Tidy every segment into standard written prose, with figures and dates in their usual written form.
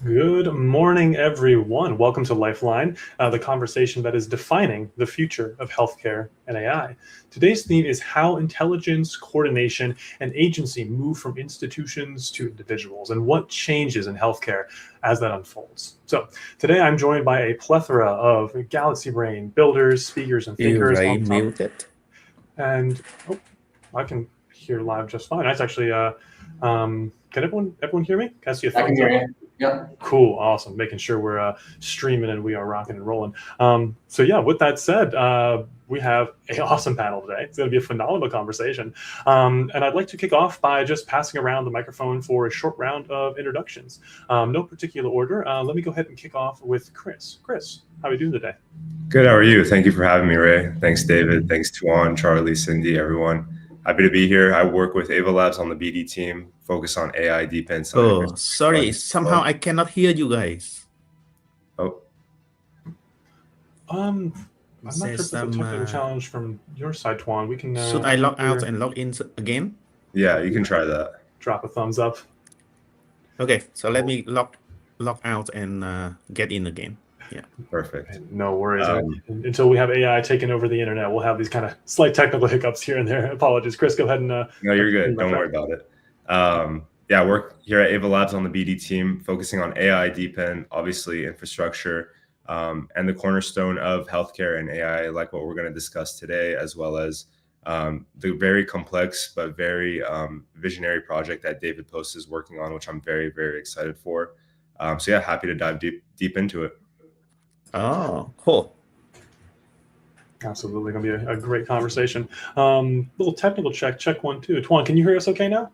Good morning, everyone. Welcome to Lifeline, the conversation that is defining the future of healthcare and AI. Today's theme is how intelligence, coordination, and agency move from institutions to individuals, and what changes in healthcare as that unfolds. So today I'm joined by a plethora of Galaxy Brain builders, speakers, and You thinkers Ray on top. muted. And I can hear live just fine. That's actually, can everyone hear me? Can I see a I can thumbs hear up? you. Yep. Cool, awesome. Making sure we're streaming and we are rocking and rolling. So yeah, with that said, we have an awesome panel today. It's going to be a phenomenal conversation. And I'd like to kick off by just passing around the microphone for a short round of introductions. No particular order. Let me go ahead and kick off with Chris. Chris, how are you doing today? Good, how are you? Thank you for having me, Ray. Thanks, David. Thanks, Tuan, Charlie, Cindy, everyone. Happy to be here. I work with Avax on the BD team, focus on AI, defense. Oh, sorry. Somehow I cannot hear you guys. Oh. I'm not sure if it's a technical challenge from your side, Tuan. We can. Should I log out and log in again? Yeah, you can try that. Drop a thumbs up. Okay, so let me log out and get in again. Yeah, perfect. No worries. Until we have AI taking over the internet, we'll have these kind of slight technical hiccups here and there. Apologies, Chris. Go ahead and. No, you're good. Don't worry about it. Yeah, I work here at Ava Labs on the BD team, focusing on AI, DeepIn, obviously infrastructure, and the cornerstone of healthcare and AI, like what we're going to discuss today, as well as the very complex but very visionary project that David Post is working on, which I'm very, very excited for. So yeah, happy to dive deep into it. Oh, cool. Absolutely, going to be a great conversation. Little technical check 1 2. Tuan, can you hear us okay now?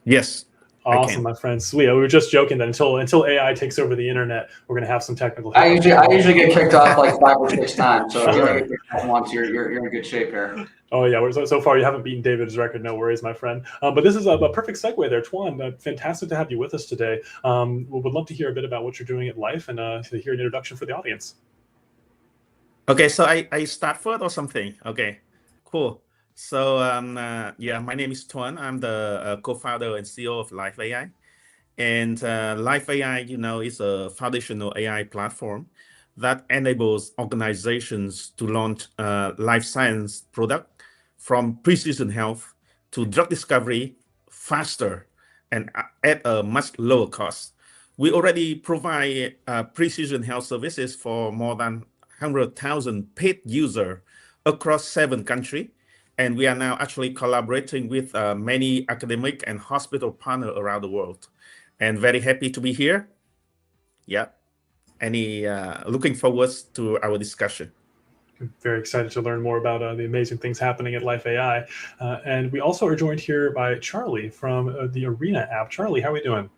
Yes. Awesome, my friend. Sweet. We were just joking that until AI takes over the internet, we're going to have some technical. I usually get kicked off like 5 or 6 times. So if you get kicked off once, you're in good shape here. Oh yeah, so far you haven't beaten David's record. No worries, my friend. But this is a perfect segue there, Tuan. Fantastic to have you with us today. We would love to hear a bit about what you're doing at Life and to hear an introduction for the audience. Okay, so I start first or something. Okay, cool. So yeah, my name is Tuan. I'm the co-founder and CEO of Life AI. And Life AI, is a foundational AI platform that enables organizations to launch life science product from precision health to drug discovery faster and at a much lower cost. We already provide precision health services for more than 100,000 paid users across 7 countries. And we are now actually collaborating with many academic and hospital partners around the world. And very happy to be here. Yeah. Looking forward to our discussion. I'm very excited to learn more about the amazing things happening at Life AI. And we also are joined here by Charlie from the Arena app. Charlie, how are we doing?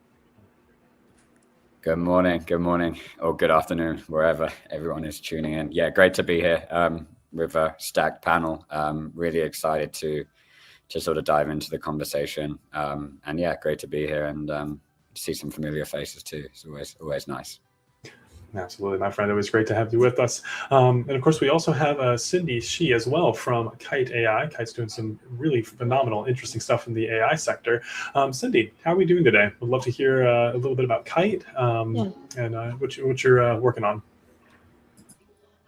Good morning, or good afternoon, wherever everyone is tuning in. Yeah, great to be here with a stacked panel. Really excited to sort of dive into the conversation. And yeah, great to be here and see some familiar faces too. It's always nice. Absolutely, my friend. It was great to have you with us. And of course, we also have Cindy Shi as well from Kite AI. Kite's doing some really phenomenal, interesting stuff in the AI sector. Cindy, how are we doing today? Would love to hear a little bit about Kite and what you're working on.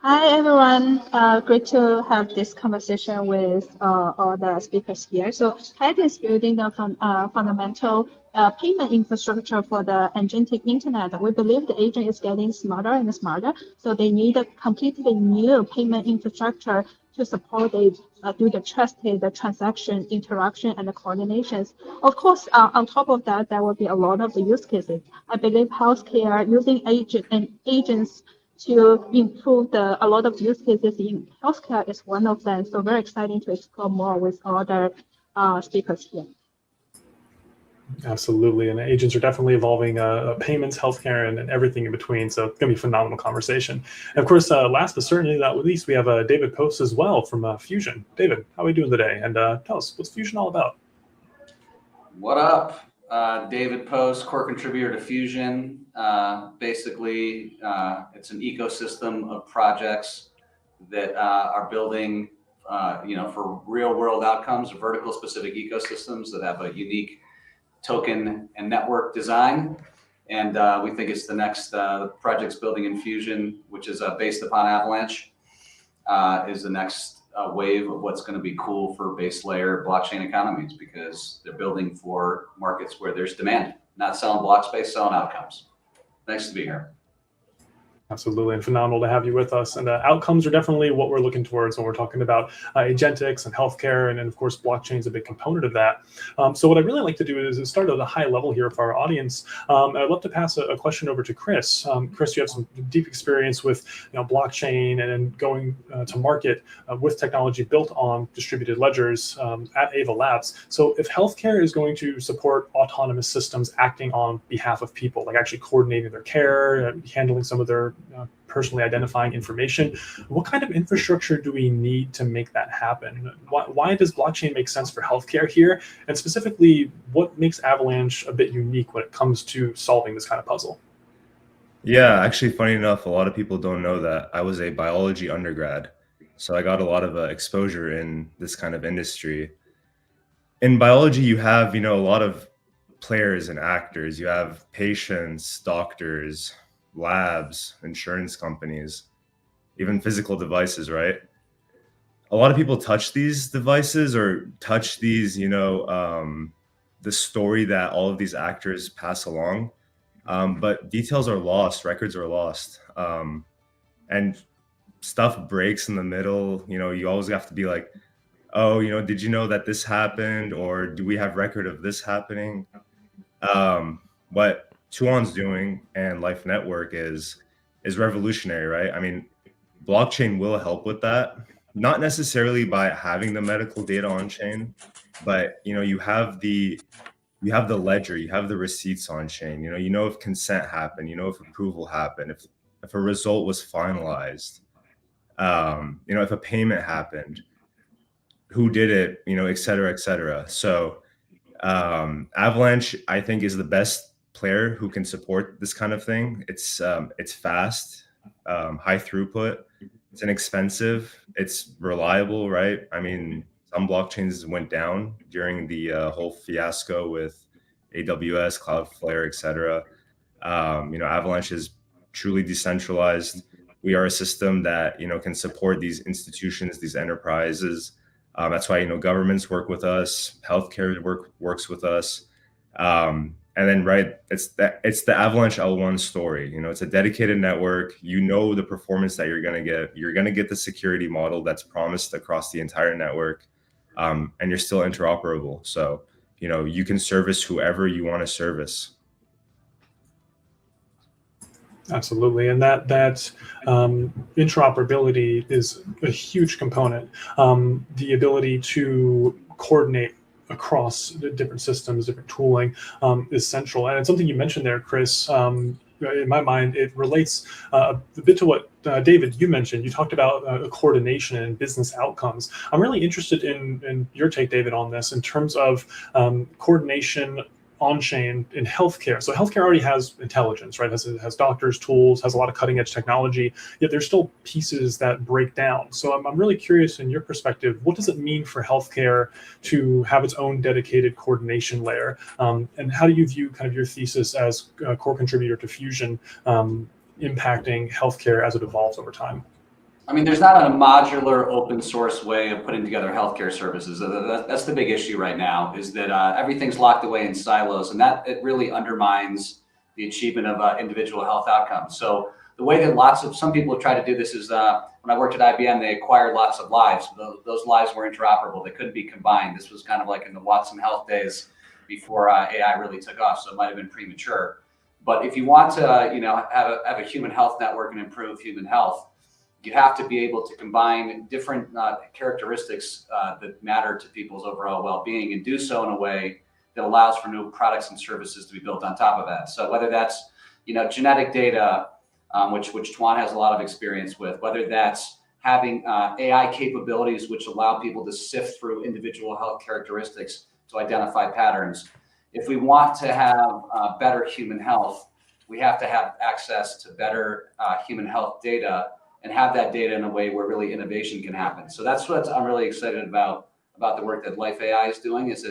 Hi, everyone. Great to have this conversation with all the speakers here. So Kite is building the fundamental payment infrastructure for the agentic internet. We believe the agent is getting smarter and smarter, so they need a completely new payment infrastructure to support it, do the trusted transaction, interaction, and the coordinations. Of course, on top of that, there will be a lot of the use cases. I believe healthcare using agents to improve a lot of use cases in healthcare is one of them. So very exciting to explore more with other speakers here. Absolutely, and agents are definitely evolving payments, healthcare, and everything in between. So it's going to be a phenomenal conversation. And of course, last but certainly not least, we have David Post as well from Fusion. David, how are we doing today? And tell us, what's Fusion all about? What up? David Post, core contributor to Fusion. Basically, it's an ecosystem of projects that are building, for real-world outcomes, vertical-specific ecosystems that have a unique token and network design. And we think it's the next projects building Infusion, which is based upon Avalanche, is the next wave of what's going to be cool for base layer blockchain economies, because they're building for markets where there's demand, not selling block space, selling outcomes. Nice to be here. Absolutely, and phenomenal to have you with us. And outcomes are definitely what we're looking towards when we're talking about agentics and healthcare, and of course, blockchain is a big component of that. So what I'd really like to do is start at a high level here for our audience. I'd love to pass a question over to Chris. Chris, you have some deep experience with blockchain and going to market with technology built on distributed ledgers at Ava Labs. So if healthcare is going to support autonomous systems acting on behalf of people, like actually coordinating their care, handling some of their personally identifying information, what kind of infrastructure do we need to make that happen? Why does blockchain make sense for healthcare here? And specifically, what makes Avalanche a bit unique when it comes to solving this kind of puzzle? Yeah, actually, funny enough, a lot of people don't know that I was a biology undergrad. So I got a lot of exposure in this kind of industry. In biology, you have, a lot of players and actors. You have patients, doctors, labs, insurance companies, even physical devices, right? A lot of people touch these devices or touch these, the story that all of these actors pass along. But details are lost, records are lost, and stuff breaks in the middle. You always have to be like, oh, did you know that this happened? Or do we have record of this happening? What Tuan's doing and Life Network is revolutionary, right? I mean, blockchain will help with that, not necessarily by having the medical data on chain, but you have the ledger, you have the receipts on chain. You know if consent happened, if approval happened, if a result was finalized, if a payment happened, who did it, et cetera, et cetera. So Avalanche, I think, is the best player who can support this kind of thing. It's fast, high throughput, it's inexpensive, it's reliable, right? I mean, some blockchains went down during the whole fiasco with AWS, Cloudflare, et cetera. Avalanche is truly decentralized. We are a system that can support these institutions, these enterprises. That's why governments work with us, healthcare works with us, and then it's the Avalanche L1 story. It's a dedicated network. The performance that you're gonna get. You're gonna get the security model that's promised across the entire network, and you're still interoperable. So you can service whoever you want to service. Absolutely, and that interoperability is a huge component. The ability to coordinate across the different systems, different tooling is central. And it's something you mentioned there, Chris. In my mind, it relates a bit to what David, you mentioned. You talked about coordination and business outcomes. I'm really interested in your take, David, on this in terms of coordination on-chain in healthcare. So healthcare already has intelligence, right? Has doctors, tools, has a lot of cutting-edge technology, yet there's still pieces that break down. So I'm really curious, in your perspective, what does it mean for healthcare to have its own dedicated coordination layer? And how do you view kind of your thesis as a core contributor to Fusion impacting healthcare as it evolves over time? I mean, there's not a modular open source way of putting together healthcare services. That's the big issue right now, is that everything's locked away in silos, and that it really undermines the achievement of individual health outcomes. So the way that some people have tried to do this is when I worked at IBM, they acquired lots of lives. Those lives were interoperable. They couldn't be combined. This was kind of like in the Watson Health days before AI really took off. So it might have been premature. But if you want to, have a human health network and improve human health, you have to be able to combine different characteristics that matter to people's overall well-being, and do so in a way that allows for new products and services to be built on top of that. So whether that's genetic data, which Tuan has a lot of experience with, whether that's having AI capabilities which allow people to sift through individual health characteristics to identify patterns. If we want to have better human health, we have to have access to better human health data, and have that data in a way where really innovation can happen. So that's what I'm really excited about the work that Life AI is doing. Is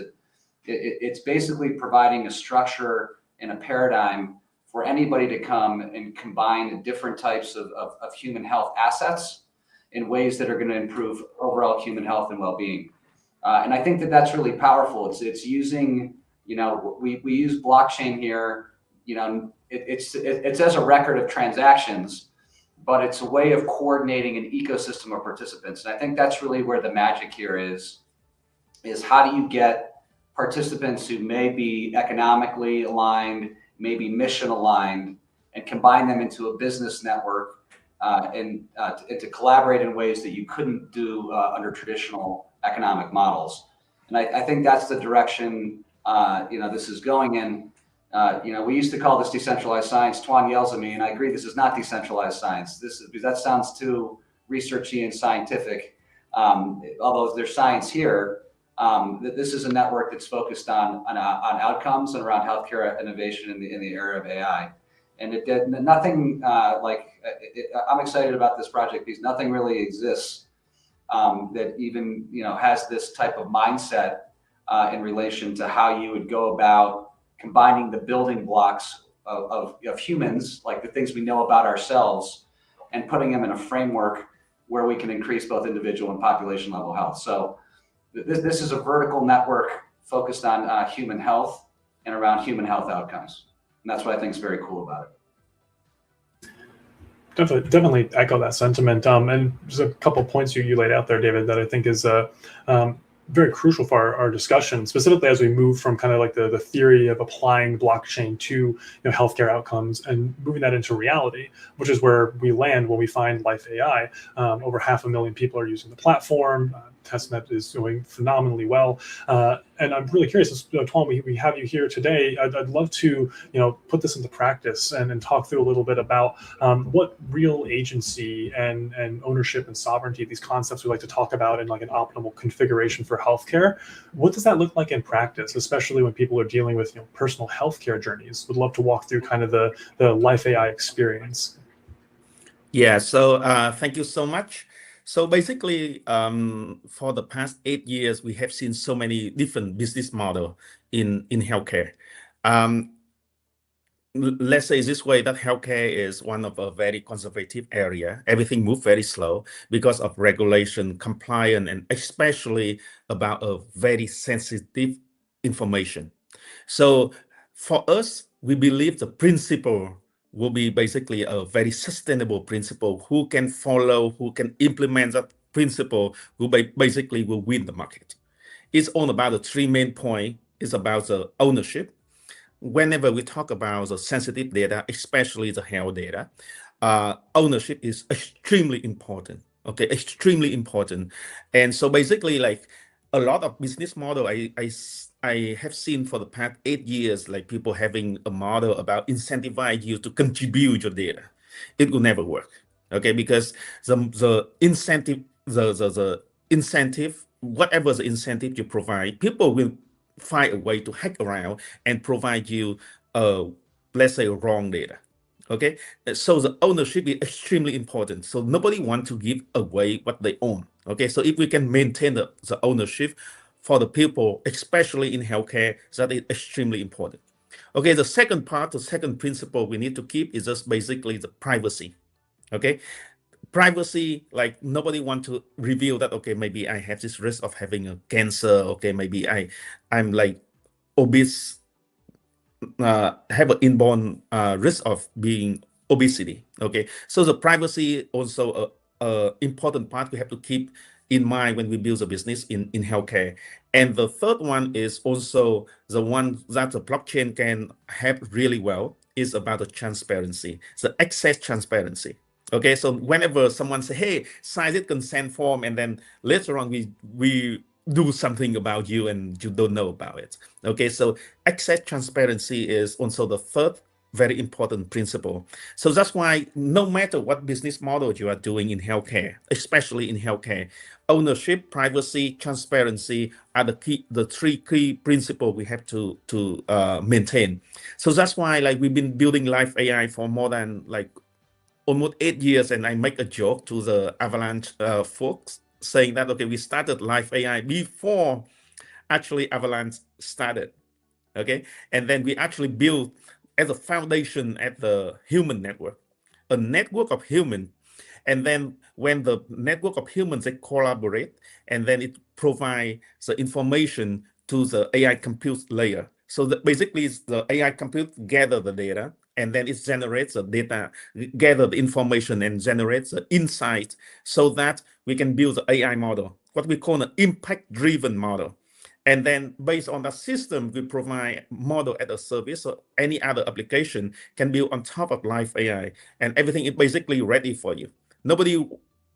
it's basically providing a structure and a paradigm for anybody to come and combine different types of human health assets in ways that are going to improve overall human health and well-being. And I think that that's really powerful. It's using, we use blockchain here, it's as a record of transactions, but it's a way of coordinating an ecosystem of participants. And I think that's really where the magic here is how do you get participants who may be economically aligned, maybe mission aligned, and combine them into a business network and to collaborate in ways that you couldn't do under traditional economic models. And I think that's the direction this is going in. We used to call this decentralized science. Tuan yells at me, and I agree, this is not decentralized science. Because that sounds too researchy and scientific. Although there's science here, this is a network that's focused on outcomes and around healthcare innovation in the era of AI. And it did nothing I'm excited about this project because nothing really exists that even has this type of mindset in relation to how you would go about combining the building blocks of humans, like the things we know about ourselves, and putting them in a framework where we can increase both individual and population level health. So this is a vertical network focused on human health and around human health outcomes. And that's what I think is very cool about it. Definitely echo that sentiment. And there's a couple points you laid out there, David, that I think is very crucial for our discussion, specifically as we move from kind of like the theory of applying blockchain to healthcare outcomes and moving that into reality, which is where we land when we find Life AI. Over 500,000 people are using the platform. Testnet is doing phenomenally well, and I'm really curious. Tuan, we have you here today. I'd love to put this into practice and talk through a little bit about what real agency and ownership and sovereignty, these concepts we like to talk about in like an optimal configuration for healthcare. What does that look like in practice, especially when people are dealing with personal healthcare journeys? Would love to walk through kind of the Life AI experience. Yeah. So thank you so much. So basically, for the past 8 years, we have seen so many different business models in healthcare. Let's say this way, that healthcare is one of a very conservative area. Everything moves very slow because of regulation, compliance, and especially about a very sensitive information. So for us, we believe the principle will be basically a very sustainable principle. Who can follow, who can implement that principle, who basically will win the market. It's all about the 3 main points. It's about the ownership. Whenever we talk about the sensitive data, especially the health data, ownership is extremely important. Okay, extremely important. And so basically, like a lot of business model, I have seen for the past 8 years, like people having a model about incentivize you to contribute your data. It will never work. Okay, because the incentive, the incentive, whatever the incentive you provide, people will find a way to hack around and provide you, let's say, wrong data. Okay, so the ownership is extremely important. So nobody wants to give away what they own. Okay, so if we can maintain the ownership for the people, especially in healthcare, that is extremely important. Okay, the second part, the second principle we need to keep is just basically the privacy. Okay, privacy, like nobody want to reveal that, okay, maybe I have this risk of having a cancer. Okay, maybe I'm like obese, have an inborn risk of being obesity. Okay, so the privacy also a important part we have to keep in mind when we build a business in healthcare. And the third one is also the one that the blockchain can help really well, is about the transparency, the access transparency. Okay, so whenever someone say, hey, sign it consent form, and then later on we do something about you and you don't know about it. Okay, so access transparency is also the third very important principle. So that's why no matter what business model you are doing in healthcare, especially in healthcare, ownership, privacy, transparency are the 3 key principles we have to maintain. So that's why, like, we've been building Life AI for more than like almost 8 years, and I make a joke to the Avalanche folks saying that, okay, we started Life AI before actually Avalanche started. Okay, and then we actually built as a foundation at the human network, a network of humans. And then when the network of humans, they collaborate, and then it provides the information to the AI compute layer. So that basically it's the AI compute gather the data, and then it generates the data, gather the information, and generates the insight, so that we can build the AI model, what we call an impact-driven model. And then based on that system, we provide model as a service, so any other application can build on top of live AI, and everything is basically ready for you. Nobody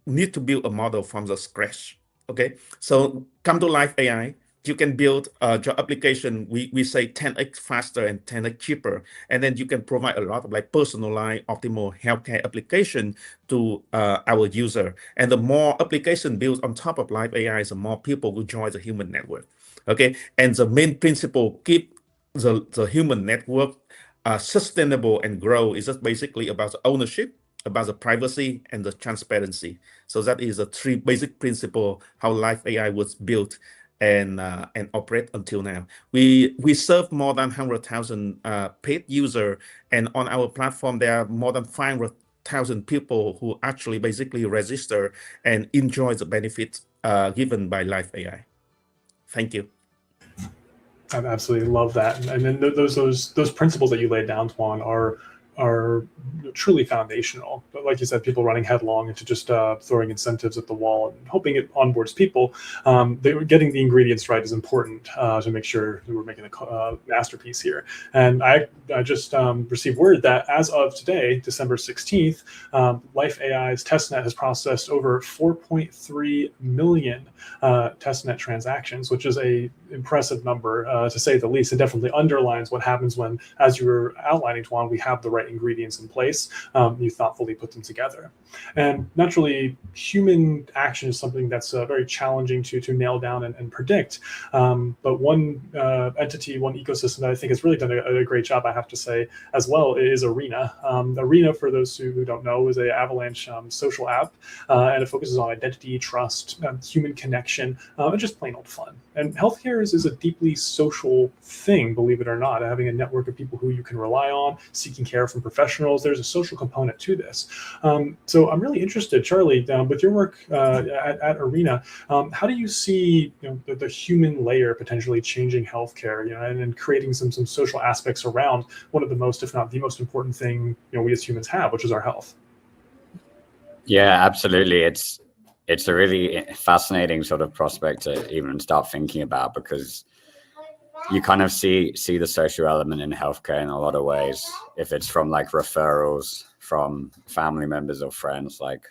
need to build a model from the scratch. Okay, so come to live AI. You can build your application. We say 10x faster and 10x cheaper, and then you can provide a lot of like personalized, optimal healthcare application to our user. And the more application built on top of live AI, the more people will join the human network. Okay, and the main principle keep the human network sustainable and grow is just basically about the ownership, about the privacy, and the transparency. So that is the three basic principle how live AI was built and operate until now. We serve more than 100,000 paid user, and on our platform there are more than 500,000 people who actually basically register and enjoy the benefits given by live AI. Thank you. I absolutely love that, and then those principles that you laid down, Tuan, are truly foundational. But like you said, people running headlong into just throwing incentives at the wall and hoping it onboards people. Getting the ingredients right is important to make sure that we're making a masterpiece here. And I just received word that as of today, December 16th, Life AI's testnet has processed over 4.3 million testnet transactions, which is a impressive number to say the least. It definitely underlines what happens when, as you were outlining, Tuan, we have the right ingredients in place. You thoughtfully put them together. And naturally, human action is something that's very challenging to nail down and predict. But one entity, one ecosystem that I think has really done a great job, I have to say, as well, is Arena. Arena, for those who don't know, is an Avalanche social app, and it focuses on identity, trust, human connection, and just plain old fun. And healthcare is a deeply social thing, believe it or not. Having a network of people who you can rely on, seeking care from professionals, there's a social component to this. So I'm really interested, Charlie, with your work at Arena, how do you see the human layer potentially changing healthcare, and creating some social aspects around one of the most, if not the most important thing we as humans have, which is our health? Yeah, absolutely. It's a really fascinating sort of prospect to even start thinking about, because you kind of see the social element in healthcare in a lot of ways. If it's from like referrals from family members or friends, like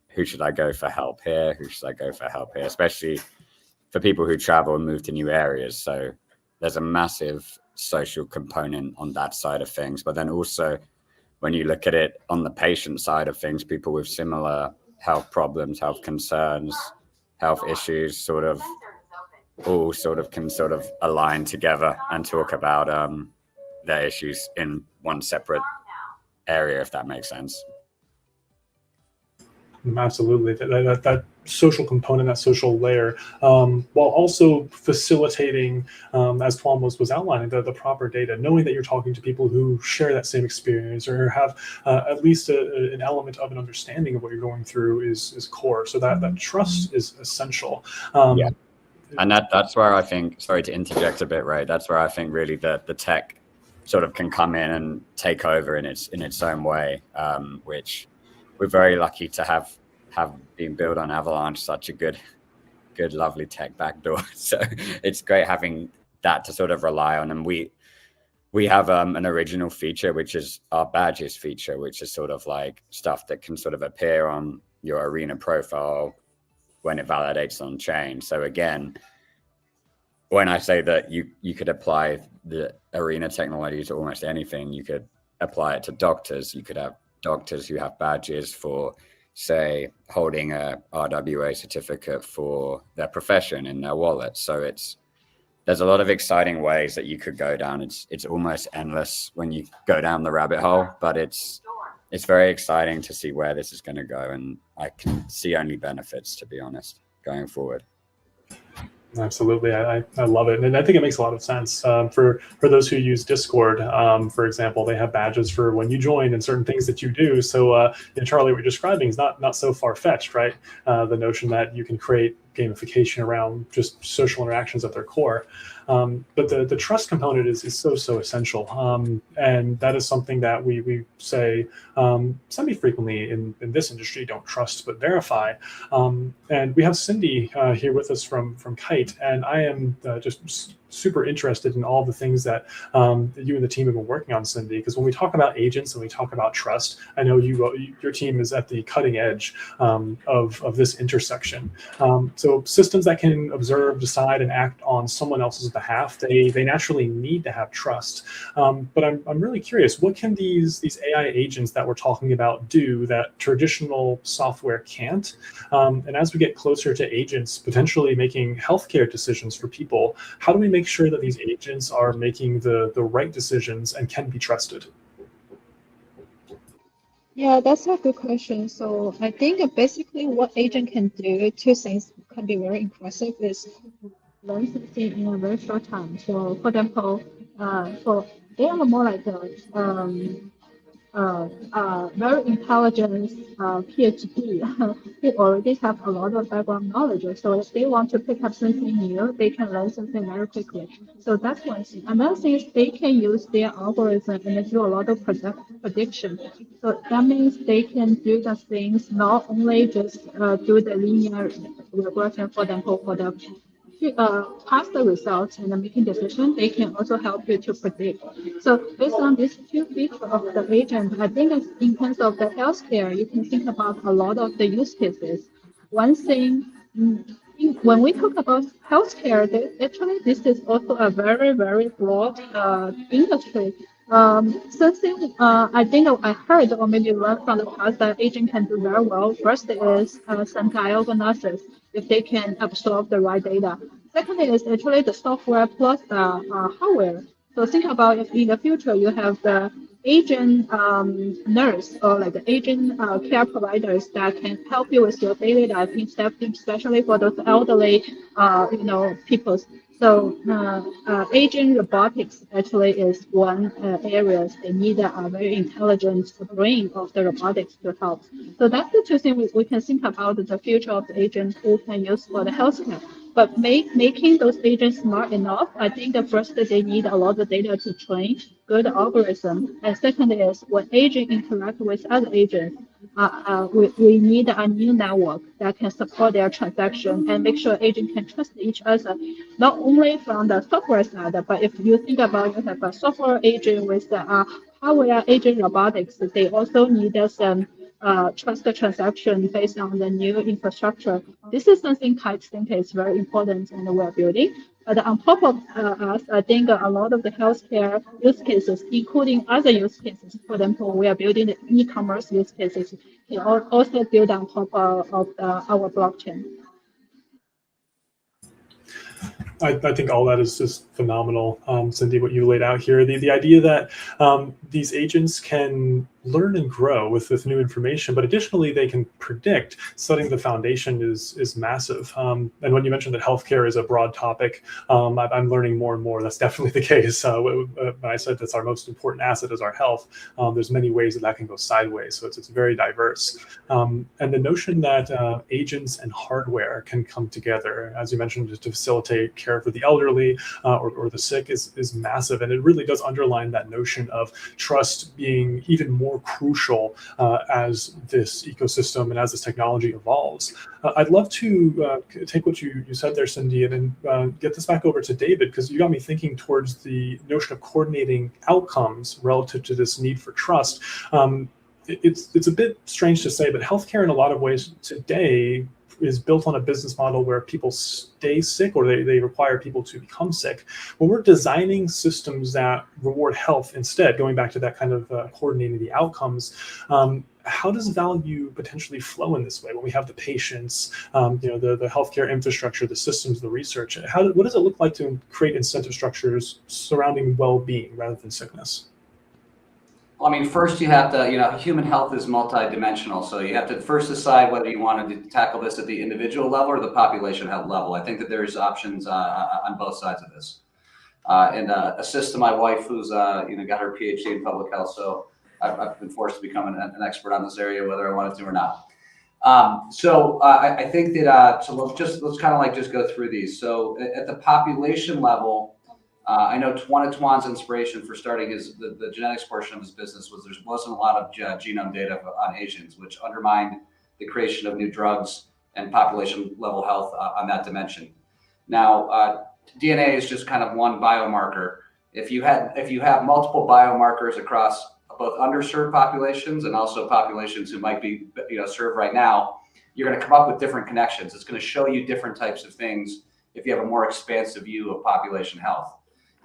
who should I go for help here? Who should I go for help here? Especially for people who travel and move to new areas. So there's a massive social component on that side of things. But then also when you look at it on the patient side of things, people with similar health problems, health concerns, health issues all can align together and talk about their issues in one separate area, if that makes sense. Absolutely, that social component, that social layer, while also facilitating, as Tuan was outlining, the proper data, knowing that you're talking to people who share that same experience or have at least an element of an understanding of what you're going through is core. So that trust is essential. Yeah. And that's where I think, sorry to interject a bit, right? That's where I think really the tech sort of can come in and take over in its own way, which we're very lucky to have been built on Avalanche, such a good, lovely tech backdoor. So it's great having that to sort of rely on. And we have an original feature, which is our badges feature, which is sort of like stuff that can sort of appear on your Arena profile when it validates on chain. So again, when I say that you could apply the Arena technology to almost anything, you could apply it to doctors. You could have doctors who have badges for, say, holding a RWA certificate for their profession in their wallet. So there's a lot of exciting ways that you could go down. It's almost endless when you go down the rabbit hole, but it's very exciting to see where this is going to go, and I can see only benefits, to be honest, going forward. Absolutely, I love it, and I think it makes a lot of sense. For those who use Discord, for example, they have badges for when you join and certain things that you do. So, Charlie, what you're describing is not so far fetched, right? The notion that you can create gamification around just social interactions at their core. But the trust component is so essential, and that is something that we say semi-frequently in this industry: don't trust but verify. And we have Cindy here with us from Kite, and I am just super interested in all the things that you and the team have been working on, Cindy, because when we talk about agents and we talk about trust, I know your team is at the cutting edge of this intersection. So systems that can observe, decide, and act on someone else's behalf, they naturally need to have trust. But I'm really curious, what can these AI agents that we're talking about do that traditional software can't? And as we get closer to agents potentially making healthcare decisions for people, how do we make sure that these agents are making the right decisions and can be trusted? Yeah, that's a good question. So I think basically what agent can do, two things can be very impressive is learn something in a very short time. So for example, for they are more like very intelligent PhD who already have a lot of background knowledge. So if they want to pick up something new, they can learn something very quickly. So that's one thing. Another thing is they can use their algorithm and do a lot of prediction. So that means they can do the things not only just do the linear regression, for example, for the pass the results and making decisions, they can also help you to predict. So based on these two features of the agent, I think in terms of the healthcare, you can think about a lot of the use cases. One thing, when we talk about healthcare, actually this is also a very broad industry. Something I think I heard or maybe learned from the past that agent can do very well. First is some diagnosis if they can absorb the right data. Second is actually the software plus the hardware. So think about if in the future you have the agent nurse or like the agent care providers that can help you with your daily life, especially for those elderly, people. So agent robotics actually is one area they need a very intelligent brain of the robotics to help. So that's the two things we can think about the future of the agent who can use for the healthcare. But making those agents smart enough, I think the first they need a lot of data to train good algorithm. And second is when agent interact with other agents, we need a new network that can support their transaction and make sure agent can trust each other, not only from the software side, but if you think about you have a software agent with the hardware agent robotics, they also need some trust the transaction based on the new infrastructure. This is something Kite think is very important and we're building. But on top of us, I think a lot of the healthcare use cases, including other use cases, for example, we are building the e-commerce use cases, can also build on top of our blockchain. I think all that is just phenomenal, Cindy, what you laid out here. The idea that these agents can learn and grow with new information, but additionally they can predict. Setting the foundation is massive. And when you mentioned that healthcare is a broad topic, I'm learning more and more. That's definitely the case. When I said that's our most important asset is our health, there's many ways that can go sideways. So it's very diverse. And the notion that agents and hardware can come together, as you mentioned, to facilitate care for the elderly or the sick is massive. And it really does underline that notion of trust being even more crucial as this ecosystem and as this technology evolves. I'd love to take what you said there, Cindy, and then get this back over to David, because you got me thinking towards the notion of coordinating outcomes relative to this need for trust. It's a bit strange to say, but healthcare in a lot of ways today is built on a business model where people stay sick or they require people to become sick. When we're designing systems that reward health instead, going back to that kind of coordinating the outcomes, how does value potentially flow in this way when we have the patients, the healthcare infrastructure, the systems, the research? What does it look like to create incentive structures surrounding well-being rather than sickness? Well, I mean, first you have to, human health is multidimensional. So you have to first decide whether you want to tackle this at the individual level or the population health level. I think that there's options on both sides of this. And assist to my wife, who's got her PhD in public health. So I've been forced to become an expert on this area, whether I wanted to or not. I think that let's kind of like just go through these. So at the population level, I know one of Tuan's inspiration for starting the genetics portion of his business was there wasn't a lot of genome data on Asians, which undermined the creation of new drugs and population level health on that dimension. Now, DNA is just kind of one biomarker. If you have multiple biomarkers across both underserved populations and also populations who might be served right now, you're going to come up with different connections. It's going to show you different types of things if you have a more expansive view of population health.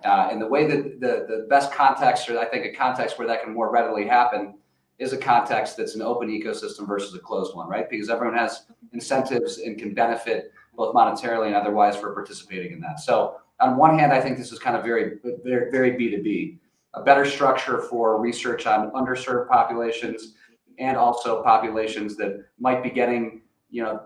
And the way that the best context, or I think a context where that can more readily happen, is a context that's an open ecosystem versus a closed one, right? Because everyone has incentives and can benefit both monetarily and otherwise for participating in that. So on one hand, I think this is kind of very, very, very B2B, a better structure for research on underserved populations and also populations that might be getting,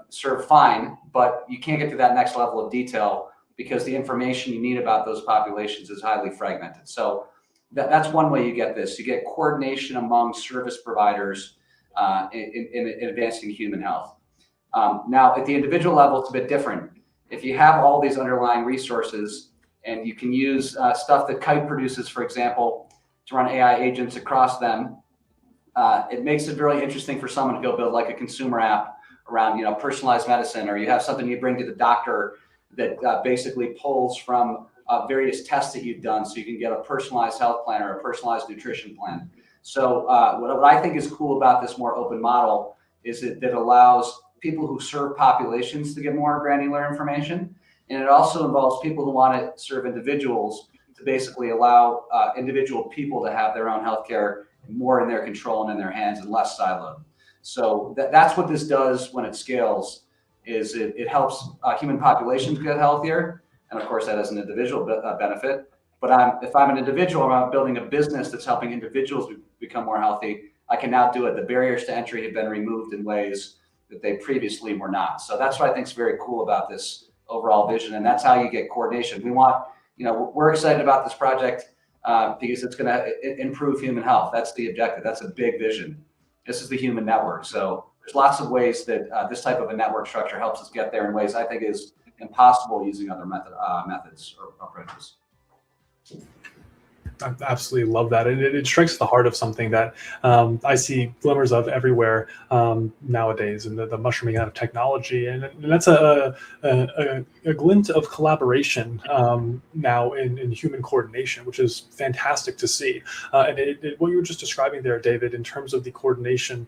served fine, but you can't get to that next level of detail because the information you need about those populations is highly fragmented. So that's one way you get this. You get coordination among service providers in advancing human health. Now, at the individual level, it's a bit different. If you have all these underlying resources and you can use stuff that Kite produces, for example, to run AI agents across them, it makes it really interesting for someone to go build like a consumer app around personalized medicine, or you have something you bring to the doctor that basically pulls from various tests that you've done, so you can get a personalized health plan or a personalized nutrition plan. So what I think is cool about this more open model is that it allows people who serve populations to get more granular information. And it also involves people who want to serve individuals to basically allow individual people to have their own healthcare more in their control and in their hands and less siloed. So that's what this does when it scales, is it helps human populations get healthier. And of course, that has an individual benefit. But if I'm an individual, I'm building a business that's helping individuals become more healthy, I can now do it. The barriers to entry have been removed in ways that they previously were not. So that's what I think is very cool about this overall vision. And that's how you get coordination. We're excited about this project because it's going to improve human health. That's the objective. That's a big vision. This is the human network. So there's lots of ways that this type of a network structure helps us get there in ways I think is impossible using other methods or approaches. I absolutely love that. It strikes the heart of something that I see glimmers of everywhere nowadays, and the mushrooming out of technology. And that's a glint of collaboration now in human coordination, which is fantastic to see. And what you were just describing there, David, in terms of the coordination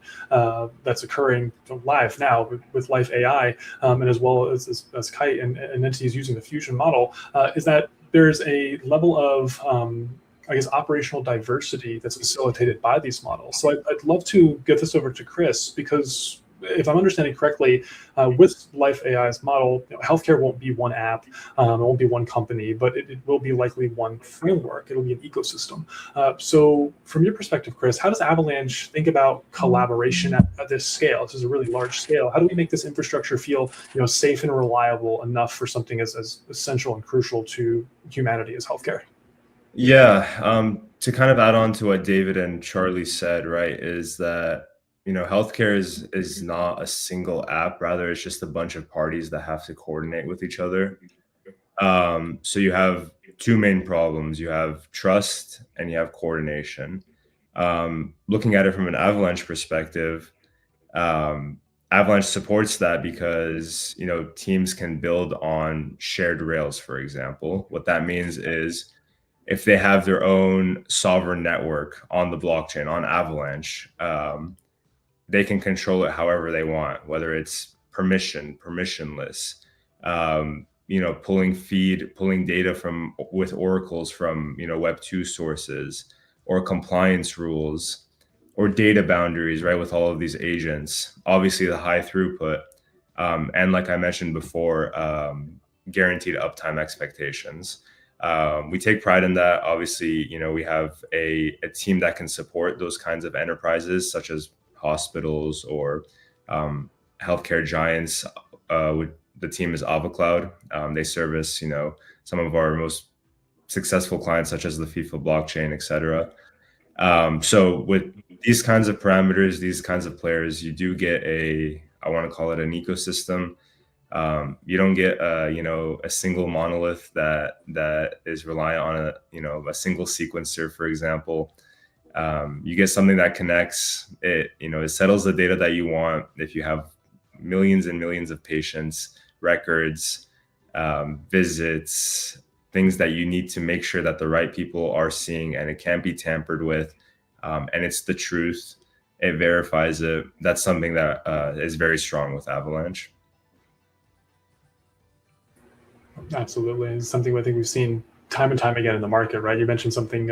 that's occurring live now with Life AI, and as well as Kite and entities using the fusion model, is that there's a level of operational diversity that's facilitated by these models. So I'd love to get this over to Chris, because if I'm understanding correctly, with Life AI's model, healthcare won't be one app, it won't be one company, but it will be likely one framework. It'll be an ecosystem. So from your perspective, Chris, how does Avalanche think about collaboration at this scale? This is a really large scale. How do we make this infrastructure feel safe and reliable enough for something as essential and crucial to humanity as healthcare? Yeah, to kind of add on to what David and Charlie said, right, is that healthcare is not a single app. Rather, it's just a bunch of parties that have to coordinate with each other. So you have two main problems. You have trust and you have coordination. Looking at it from an Avalanche perspective, Avalanche supports that because teams can build on shared rails, for example. What that means is, if they have their own sovereign network on the blockchain, on Avalanche, they can control it however they want, whether it's permissionless, pulling data with oracles from Web 2 sources, or compliance rules, or data boundaries, right, with all of these agents. Obviously, the high throughput, and like I mentioned before, guaranteed uptime expectations. We take pride in that. Obviously, we have a team that can support those kinds of enterprises, such as hospitals or healthcare giants. The team is AvaCloud. They service, some of our most successful clients, such as the FIFA blockchain, etc. So with these kinds of parameters, these kinds of players, you do get I want to call it an ecosystem. You don't get a single monolith that is reliant on a single sequencer, for example. You get something that connects. It settles the data that you want. If you have millions and millions of patients, records, visits, things that you need to make sure that the right people are seeing, and it can't be tampered with, and it's the truth. It verifies it. That's something that is very strong with Avalanche. Absolutely. It's something I think we've seen time and time again in the market, right? You mentioned something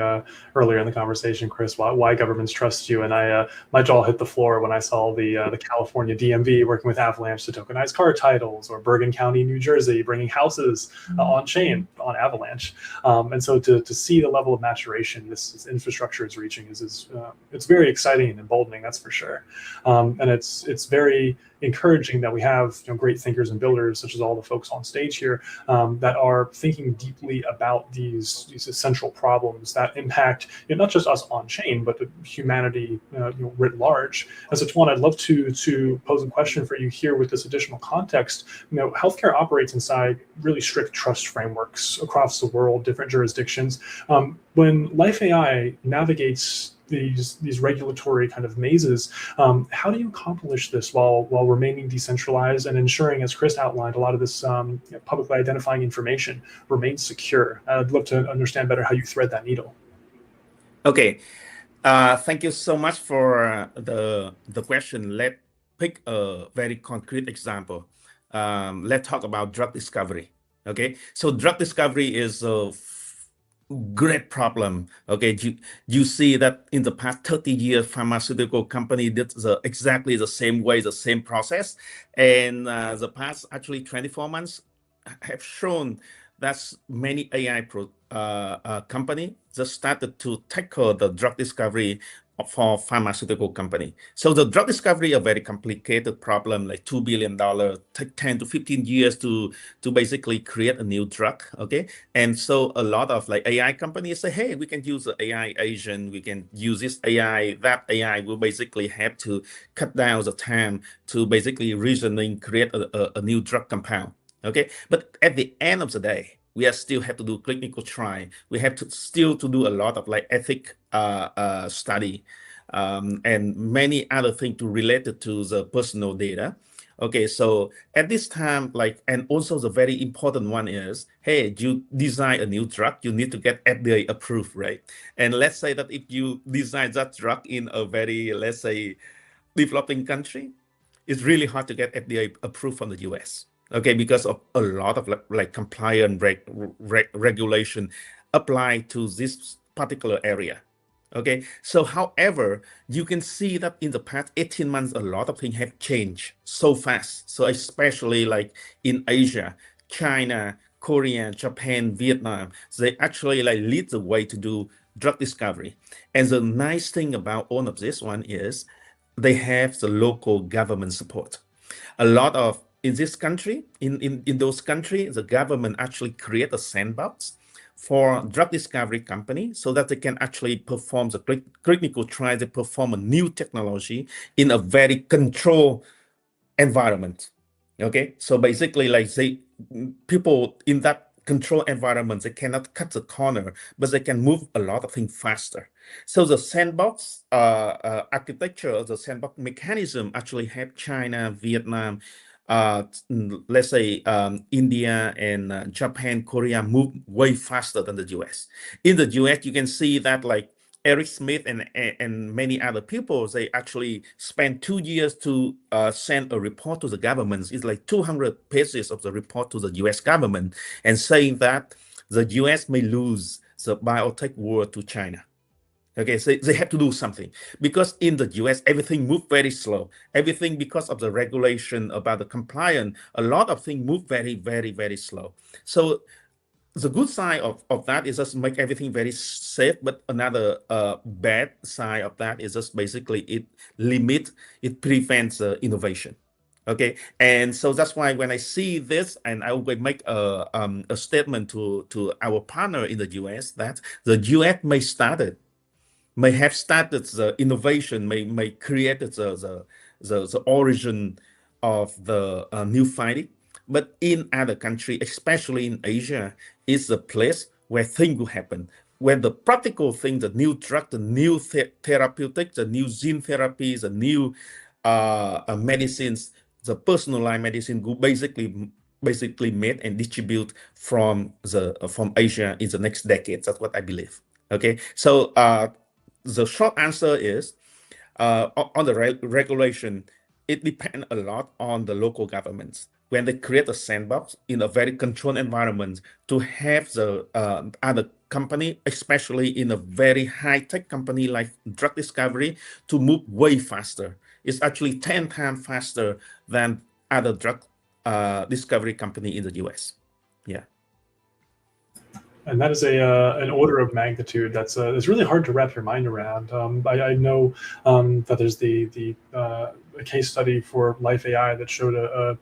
earlier in the conversation, Chris, why governments trust you. And my jaw hit the floor when I saw the California DMV working with Avalanche to tokenize car titles, or Bergen County, New Jersey, bringing houses on chain on Avalanche. And so to see the level of maturation this infrastructure is reaching it's very exciting and emboldening, that's for sure. And it's very encouraging that we have great thinkers and builders, such as all the folks on stage here, that are thinking deeply about these essential problems that impact not just us on chain, but the humanity writ large. And so, Tuan, I'd love to pose a question for you here with this additional context. Healthcare operates inside really strict trust frameworks across the world, different jurisdictions. When Life AI navigates these regulatory kind of mazes, how do you accomplish this while remaining decentralized and ensuring, as Chris outlined, a lot of this publicly identifying information remains secure? I'd love to understand better how you thread that needle. Okay, thank you so much for the question. Let's pick a very concrete example. Let's talk about drug discovery. Okay, so drug discovery is a great problem. Okay, you see that in the past 30 years, pharmaceutical company did exactly the same way, the same process, and the past actually 24 months have shown that many AI company just started to tackle the drug discovery for pharmaceutical company. So the drug discovery a very complicated problem, like $2 billion, take 10 to 15 years to basically create a new drug. Okay, and so a lot of like AI companies say, hey, we can use the AI agent, we can use this AI. That AI will basically have to cut down the time to basically reasoning, create a new drug compound. Okay, but at the end of the day, we still have to do clinical trial. We have to still do a lot of like ethic study and many other things related to the personal data. Okay, so at this time, and also the very important one is, hey, you design a new drug, you need to get FDA approved, right? And let's say that if you design that drug in a very, let's say, developing country, it's really hard to get FDA approved from the US. Okay, because of a lot of like compliance regulation apply to this particular area. Okay, so however, you can see that in the past 18 months, a lot of things have changed so fast. So especially like in Asia, China, Korea, Japan, Vietnam, they actually like lead the way to do drug discovery. And the nice thing about all of this one is they have the local government support. A lot of in this country, in those countries, the government actually create a sandbox for drug discovery company so that they can actually perform the clinical trials, they perform a new technology in a very controlled environment. Okay, so basically like people in that controlled environment, they cannot cut the corner, but they can move a lot of things faster. So the sandbox architecture, the sandbox mechanism actually have China, Vietnam, let's say India and Japan, Korea move way faster than the US. In the US, you can see that like Eric Smith and many other people, they actually spent 2 years to send a report to the government. It's like 200 pages of the report to the US government and saying that the US may lose the biotech war to China. Okay, so they have to do something because in the US, everything moved very slow. Everything because of the regulation about the compliance, a lot of things move very, very, very slow. So the good side of that is just make everything very safe, but another bad side of that is just basically it prevents innovation. Okay, and so that's why when I see this, and I will make a statement to our partner in the US that the US may have started the innovation, may create the origin of the new fighting. But in other countries, especially in Asia, is the place where things will happen, where the practical things, the new drug, the new therapeutics, the new gene therapies, the new medicines, the personalized medicine will basically made and distribute from Asia in the next decade. That's what I believe. Okay, so the short answer is on the regulation, it depends a lot on the local governments. When they create a sandbox in a very controlled environment to have the other company, especially in a very high-tech company like drug discovery, to move way faster. It's actually 10 times faster than other drug discovery company in the US. Yeah. And that is an order of magnitude that's it's really hard to wrap your mind around. I know that there's the a case study for Life AI that showed a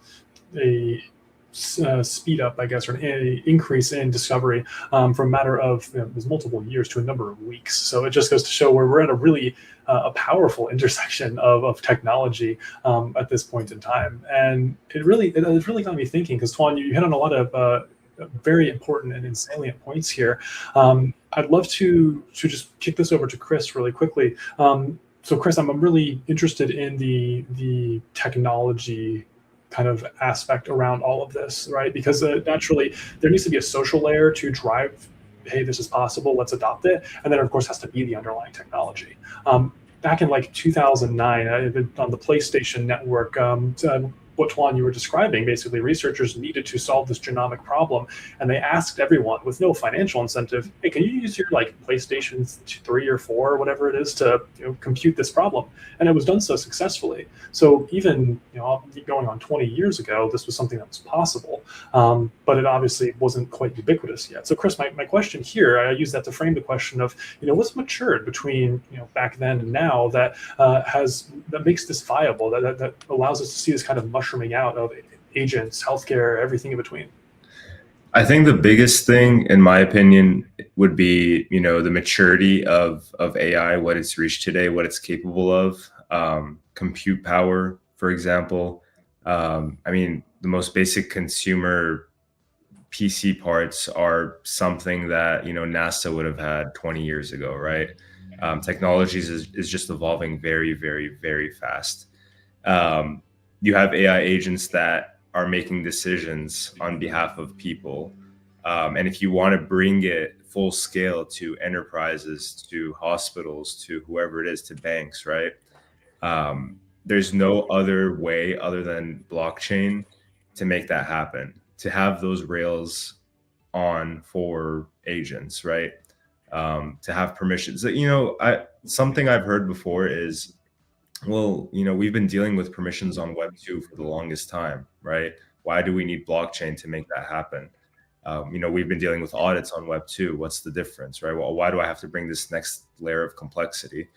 speed up, I guess, or an increase in discovery from a matter of there's multiple years to a number of weeks. So it just goes to show where we're at a really a powerful intersection of technology at this point in time. And it really got me thinking, because Tuan, you hit on a lot of very important and salient points here. I'd love to just kick this over to Chris really quickly. So Chris, I'm really interested in the technology kind of aspect around all of this, right? Because naturally there needs to be a social layer to drive, hey, this is possible, let's adopt it. And then of course has to be the underlying technology. Back in like 2009, on the PlayStation Network, what Tuan you were describing, basically researchers needed to solve this genomic problem, and they asked everyone with no financial incentive, hey, can you use your like PlayStation 3 or 4 or whatever it is to compute this problem? And it was done so successfully. So even going on 20 years ago, this was something that was possible, but it obviously wasn't quite ubiquitous yet. So Chris, my question here, I use that to frame the question of what's matured between back then and now that makes this viable, that allows us to see this kind of mushrooming out of agents, healthcare, everything in between. I think the biggest thing, in my opinion, would be the maturity of AI, what it's reached today, what it's capable of, compute power, for example. I mean, the most basic consumer PC parts are something that NASA would have had 20 years ago, right? Technologies is just evolving very, very, very fast. You have AI agents that are making decisions on behalf of people. And if you want to bring it full scale to enterprises, to hospitals, to whoever it is, to banks, right? There's no other way other than blockchain to make that happen, to have those rails on for agents, right? To have permissions. Something I've heard before is, well, we've been dealing with permissions on Web 2 for the longest time, right? Why do we need blockchain to make that happen? We've been dealing with audits on Web 2. What's the difference, right? Well, why do I have to bring this next layer of complexity?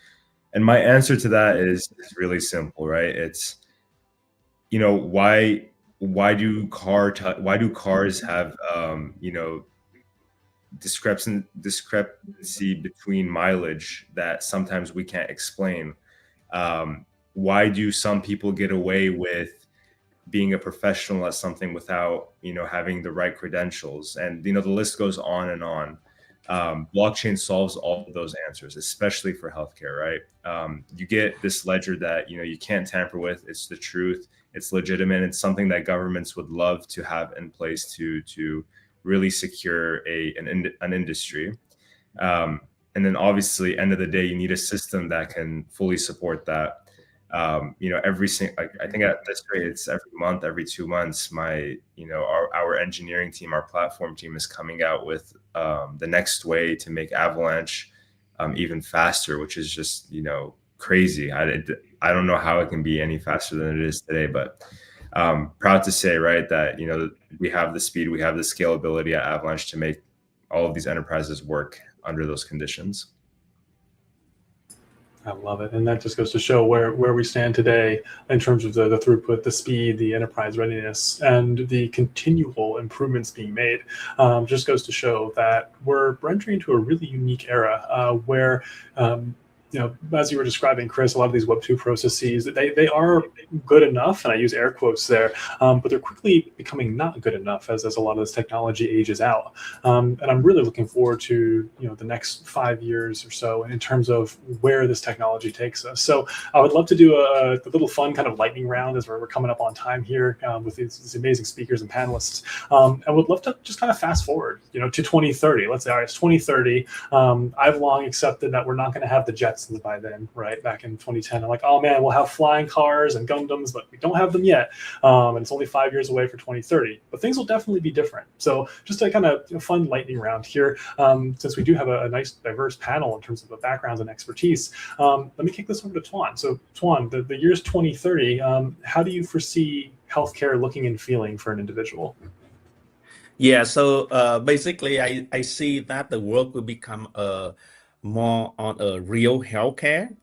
And my answer to that is really simple, right? It's, why do cars have, discrepancy between mileage that sometimes we can't explain? Why do some people get away with being a professional at something without having the right credentials? And the list goes on and on. Blockchain solves all of those answers, especially for healthcare, right? You get this ledger that you can't tamper with. It's the truth, it's legitimate, it's something that governments would love to have in place to really secure an industry. And then obviously, end of the day, you need a system that can fully support that. I think at this rate, it's every month, every 2 months, our engineering team, our platform team is coming out with the next way to make Avalanche even faster, which is just, crazy. I don't know how it can be any faster than it is today, but proud to say, right, that, we have the speed, we have the scalability at Avalanche to make all of these enterprises work under those conditions. I love it. And that just goes to show where we stand today in terms of the throughput, the speed, the enterprise readiness, and the continual improvements being made. Just goes to show that we're entering into a really unique era where as you were describing, Chris, a lot of these Web 2 processes, they are good enough, and I use air quotes there, but they're quickly becoming not good enough as a lot of this technology ages out. And I'm really looking forward to the next 5 years or so in terms of where this technology takes us. So I would love to do a little fun kind of lightning round as we're coming up on time here with these amazing speakers and panelists. And would love to just kind of fast forward, to 2030. Let's say, all right, it's 2030. I've long accepted that we're not going to have the Jetsons by then, right? Back in 2010, I'm like, oh man, we'll have flying cars and Gundams, but we don't have them yet. And it's only 5 years away for 2030, but things will definitely be different. So just a kind of fun lightning round here, since we do have a nice diverse panel in terms of the backgrounds and expertise. Let me kick this over to Tuan. So Tuan, the year's 2030, how do you foresee healthcare looking and feeling for an individual? Yeah, so basically I see that the world will become more on a real healthcare.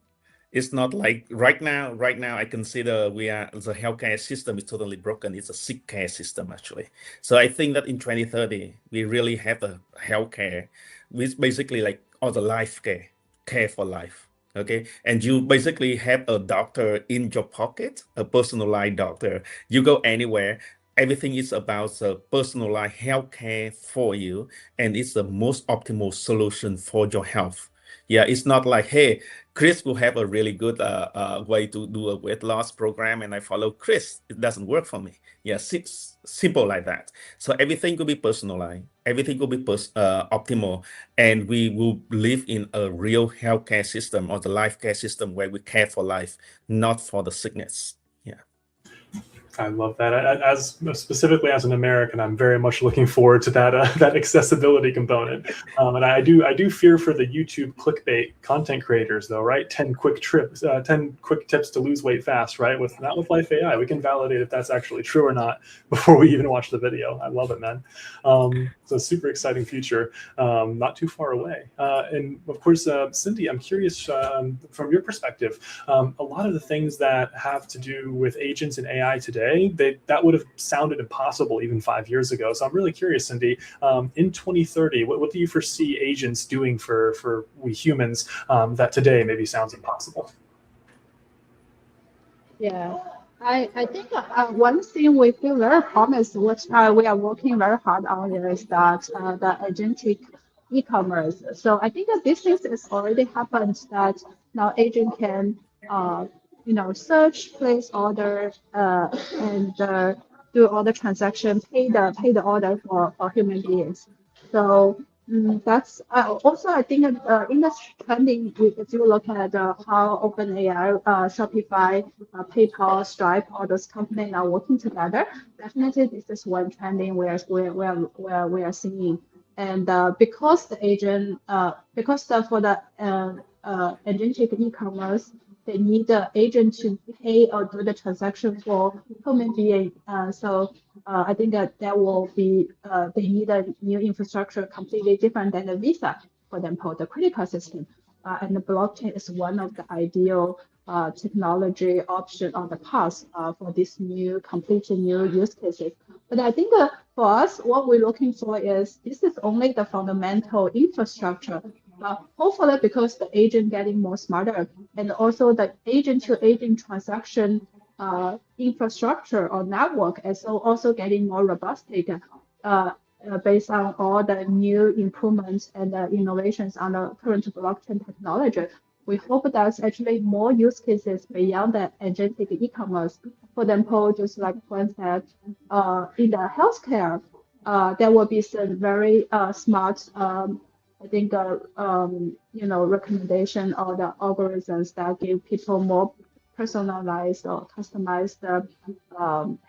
It's not like right now I consider the healthcare system is totally broken. It's a sick care system actually. So I think that in 2030 we really have a healthcare, which basically like all the life care for life. Okay, and you basically have a doctor in your pocket, a personalized doctor. You go anywhere, everything is about the personalized healthcare for you, and it's the most optimal solution for your health. Yeah, it's not like, hey, Chris will have a really good way to do a weight loss program, and I follow Chris. It doesn't work for me. Yeah, simple like that. So everything will be personalized. Everything will be optimal, and we will live in a real healthcare system or the life care system where we care for life, not for the sickness. Yeah. I love that. As specifically as an American, I'm very much looking forward to that accessibility component. And I do fear for the YouTube clickbait content creators, though, right? 10 quick tips to lose weight fast, right? Not with Life AI, we can validate if that's actually true or not before we even watch the video. I love it, man. So super exciting future, not too far away. And of course, Cindy, I'm curious from your perspective, a lot of the things that have to do with agents and AI today, that would have sounded impossible even 5 years ago. So I'm really curious, Cindy, in 2030, what do you foresee agents doing for we humans that today maybe sounds impossible? Yeah, I think one thing we feel very promised, which we are working very hard on, is that the agentic e-commerce. So I think that this thing has already happened, that now agent can search, place order, and do all the transaction, pay the order for human beings. So that's also, I think industry trending. If you look at how OpenAI, Shopify, PayPal, Stripe, all those companies are working together, definitely this is one trending where we are seeing. And because the agent, for the agentic e-commerce, they need the agent to pay or do the transaction for human being. So I think that there will be, they need a new infrastructure completely different than the Visa, for example, the credit card system. And the blockchain is one of the ideal technology option on the path for this completely new use cases. But I think for us, what we're looking for is, this is only the fundamental infrastructure. Hopefully, because the agent getting more smarter, and also the agent-to-agent transaction infrastructure or network is also getting more robust based on all the new improvements and innovations on the current blockchain technology. We hope there's actually more use cases beyond the agentic e-commerce. For example, just like Juan said, in the healthcare, there will be some very smart, I think, recommendation or the algorithms that give people more personalized or customized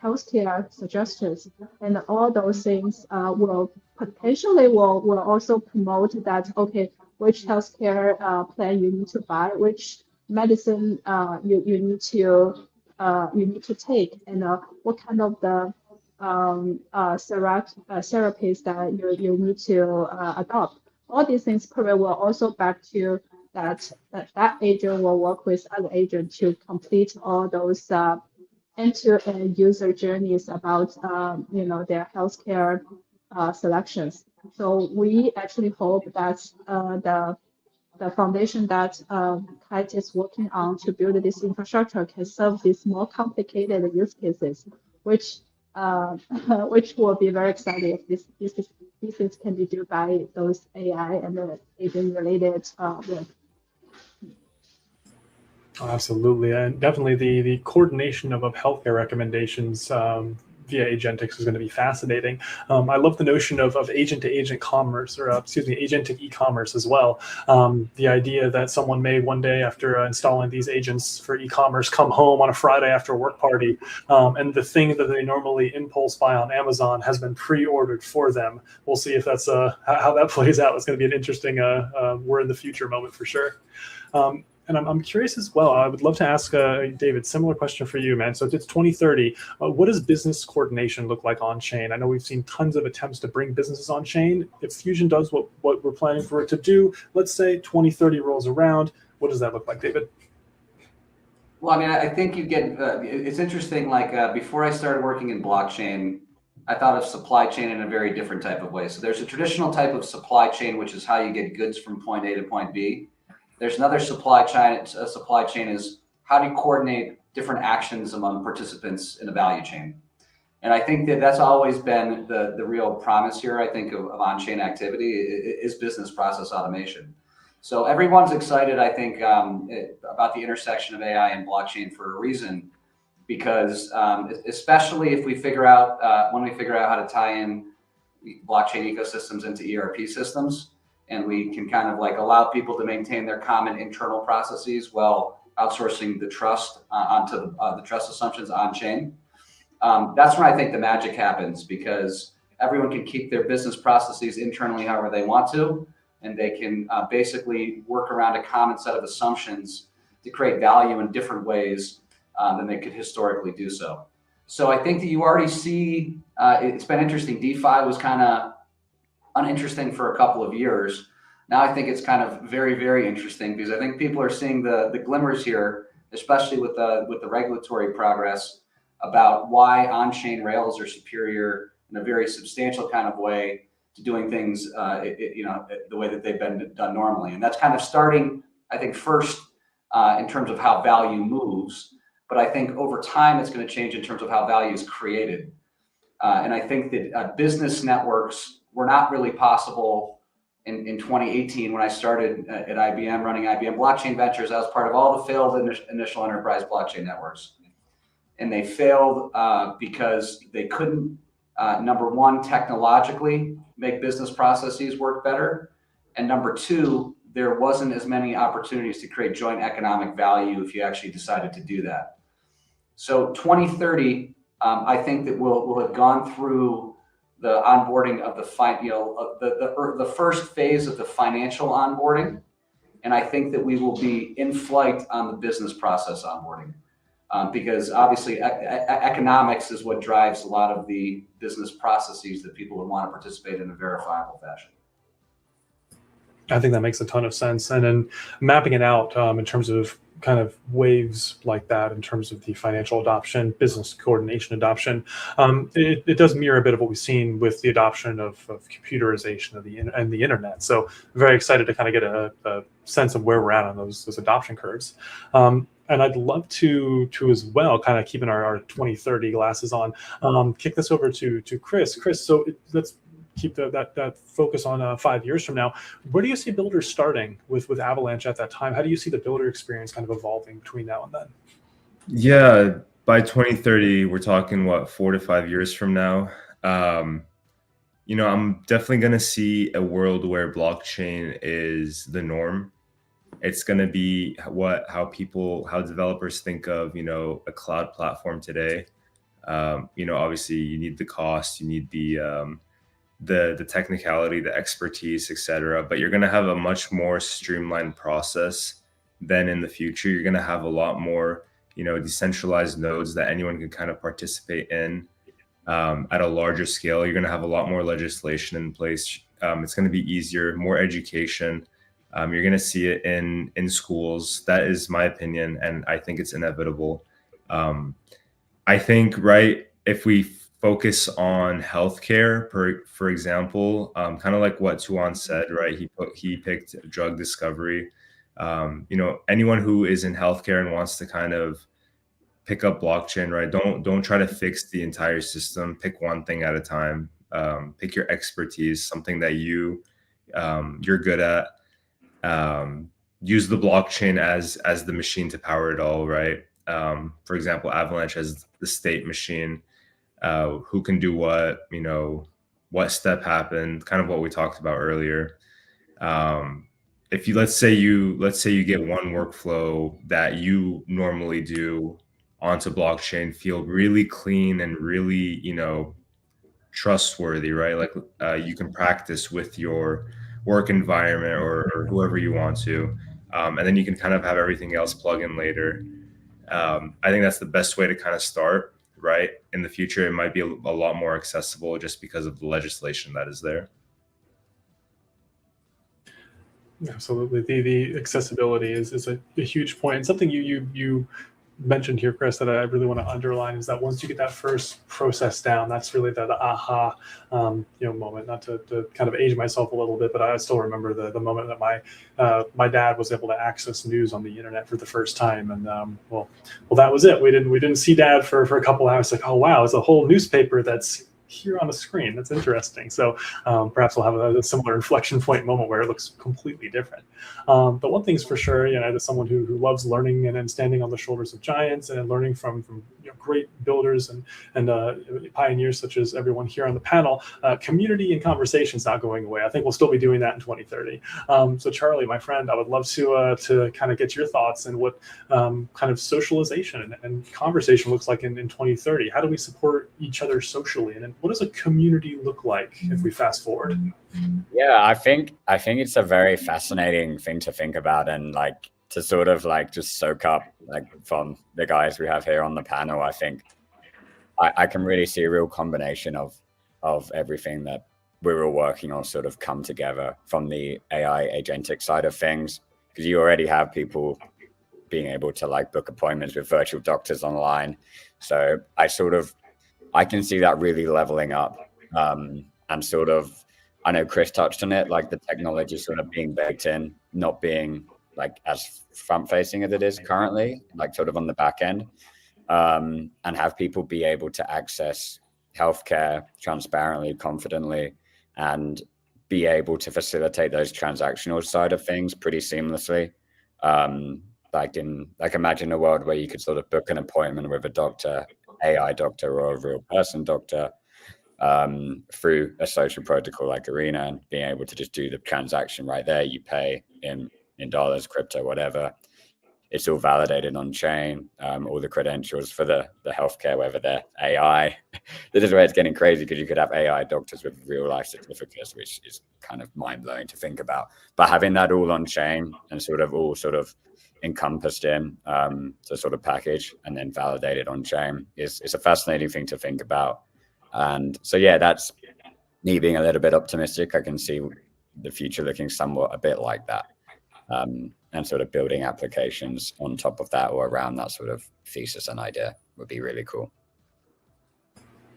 healthcare suggestions, and all those things will potentially will also promote that, okay, which healthcare plan you need to buy, which medicine you need to take, and what kind of the therapies that you need to adopt. All these things probably will also back to that agent will work with other agent to complete all those end-to-end user journeys about their healthcare selections. So we actually hope that the foundation that Kite is working on to build this infrastructure can serve these more complicated use cases, which which will be very exciting if this can be done by those AI and the agent related work. Absolutely, and definitely the coordination of healthcare recommendations via Agentic is going to be fascinating. I love the notion of agent-to-agent commerce, or agentic e-commerce as well. The idea that someone may one day after installing these agents for e-commerce come home on a Friday after a work party, and the thing that they normally impulse buy on Amazon has been pre-ordered for them. We'll see if that's how that plays out. It's going to be an interesting we're in the future moment for sure. And I'm curious as well. I would love to ask David, similar question for you, man. So it's 2030. What does business coordination look like on chain? I know we've seen tons of attempts to bring businesses on chain. If Fusion does what we're planning for it to do, let's say 2030 rolls around, what does that look like, David? Well, I mean, I think you get, it's interesting, like before I started working in blockchain, I thought of supply chain in a very different type of way. So there's a traditional type of supply chain, which is how you get goods from point A to point B. There's another supply chain. A supply chain is how do you coordinate different actions among participants in a value chain. And I think that that's always been the real promise here, I think, of on-chain activity is business process automation. So everyone's excited, I think, about the intersection of AI and blockchain for a reason, because especially if we figure out, when we figure out how to tie in blockchain ecosystems into ERP systems, and we can kind of like allow people to maintain their common internal processes while outsourcing the trust onto the trust assumptions on chain. That's when I think the magic happens, because everyone can keep their business processes internally however they want to, and they can basically work around a common set of assumptions to create value in different ways than they could historically do so. So I think that you already see, it's been interesting. DeFi was kind of uninteresting for a couple of years. Now I think it's kind of very, very interesting, because I think people are seeing the glimmers here, especially with the regulatory progress, about why on-chain rails are superior in a very substantial kind of way to doing things, the way that they've been done normally. And that's kind of starting, I think, first in terms of how value moves, but I think over time it's going to change in terms of how value is created. And I think that business networks were not really possible in 2018 when I started at IBM running IBM Blockchain Ventures. I was part of all the failed initial enterprise blockchain networks. And they failed because they couldn't, number one, technologically make business processes work better. And number two, there wasn't as many opportunities to create joint economic value if you actually decided to do that. So 2030, I think that we'll have gone through the onboarding of the first phase of the financial onboarding, and I think that we will be in flight on the business process onboarding, because obviously economics is what drives a lot of the business processes that people would want to participate in a verifiable fashion. I think that makes a ton of sense, and then mapping it out in terms of kind of waves like that in terms of the financial adoption, business coordination adoption. It does mirror a bit of what we've seen with the adoption of computerization of the internet. So very excited to kind of get a sense of where we're at on those adoption curves. And I'd love to as well, kind of keeping our 2030 glasses on, kick this over to Chris. Chris, so let's keep that focus on 5 years from now. Where do you see builders starting with Avalanche at that time? How do you see the builder experience kind of evolving between now and then? Yeah, by 2030, we're talking what, 4 to 5 years from now. I'm definitely going to see a world where blockchain is the norm. It's going to be how developers think of, a cloud platform today. Obviously you need the cost, you need the technicality, the expertise, etc. But you're going to have a much more streamlined process than in the future. You're going to have a lot more, decentralized nodes that anyone can kind of participate in. at a larger scale. You're going to have a lot more legislation in place. It's going to be easier, more education. You're going to see it in schools. That is my opinion, and I think it's inevitable. I think, right, if we focus on healthcare, for example, kind of like what Tuan said, right? He picked drug discovery. Anyone who is in healthcare and wants to kind of pick up blockchain, right? Don't try to fix the entire system. Pick one thing at a time. Pick your expertise, something that you're good at. Use the blockchain as the machine to power it all, right? For example, Avalanche has the state machine. Who can do what step happened, kind of what we talked about earlier. If you let's say you get one workflow that you normally do onto blockchain, feel really clean and really trustworthy, right? Like you can practice with your work environment or whoever you want to, and then you can kind of have everything else plug in later. I think that's the best way to kind of start, right? In the future, it might be a lot more accessible just because of the legislation that is there. Absolutely. The accessibility is a huge point. And something you mentioned here, Chris, that I really want to underline is that once you get that first process down, that's really the aha moment. Not to kind of age myself a little bit, but I still remember the moment that my dad was able to access news on the internet for the first time, and well, that was it. We didn't see Dad for a couple hours. Like, oh wow, it's a whole newspaper that's here on the screen. That's interesting. So perhaps we'll have a similar inflection point moment where it looks completely different. But one thing's for sure, as someone who loves learning and standing on the shoulders of giants and learning from great builders and pioneers such as everyone here on the panel, community and conversation is not going away. I think we'll still be doing that in 2030. So Charlie, my friend, I would love to kind of get your thoughts and what kind of socialization and conversation looks like in 2030. How do we support each other socially, and what does a community look like if we fast forward? Yeah, I think it's a very fascinating thing to think about, and like to sort of like just soak up like from the guys we have here on the panel. I think I can really see a real combination of everything that we're all working on sort of come together from the AI agentic side of things, because you already have people being able to like book appointments with virtual doctors online. So I can see that really leveling up, and sort of, I know Chris touched on it, like the technology sort of being baked in, not being like as front facing as it is currently, like sort of on the back end, and have people be able to access healthcare transparently, confidently, and be able to facilitate those transactional side of things pretty seamlessly. Like imagine a world where you could sort of book an appointment with a doctor, AI doctor, or a real person doctor, through a social protocol like Arena, and being able to just do the transaction right there. You pay in dollars, crypto, whatever. It's all validated on chain, all the credentials for the healthcare, whether they're AI. This is where it's getting crazy, because you could have AI doctors with real life certificates, which is kind of mind blowing to think about. But having that all on chain and all encompassed in the sort of package and then validated on chain is a fascinating thing to think about. And so, yeah, that's me being a little bit optimistic. I can see the future looking somewhat a bit like that, and sort of building applications on top of that or around that sort of thesis and idea would be really cool.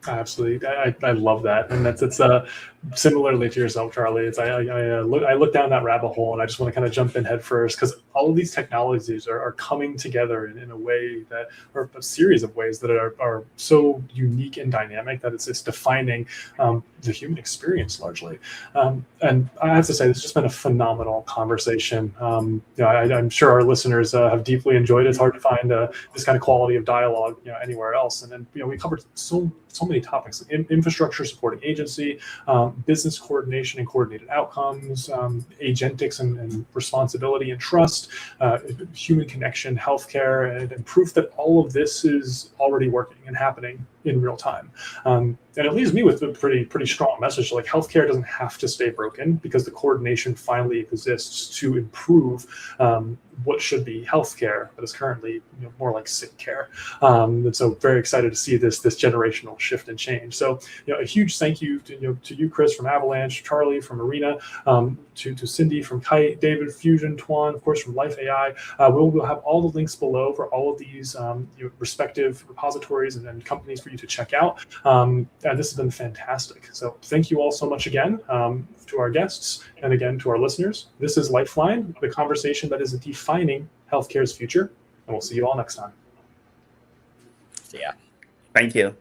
Absolutely, I love that, and it's similarly to yourself, Charlie. It's I look down that rabbit hole, and I just want to kind of jump in head first, because all of these technologies are coming together in a way that, or a series of ways that are so unique and dynamic that it's defining the human experience largely. And I have to say, this has just been a phenomenal conversation. I'm sure our listeners have deeply enjoyed it. It's hard to find this kind of quality of dialogue anywhere else. And then we covered so many topics: infrastructure supporting agency, business coordination and coordinated outcomes, agentics and responsibility and trust, human connection, healthcare, and proof that all of this is already working and happening in real time. And it leaves me with a pretty strong message, like healthcare doesn't have to stay broken because the coordination finally exists to improve what should be healthcare, but is currently more like sick care. And so very excited to see this generational shift and change. So a huge thank you to you, Chris from Avalanche, Charlie from Arena, to Cindy from Kite, David, Fusion, Tuan, of course, from Life AI. We'll have all the links below for all of these respective repositories and companies for you to check out. And this has been fantastic. So thank you all so much again to our guests and again to our listeners. This is Lifeline, the conversation that is defining healthcare's future. And we'll see you all next time. Yeah. Thank you.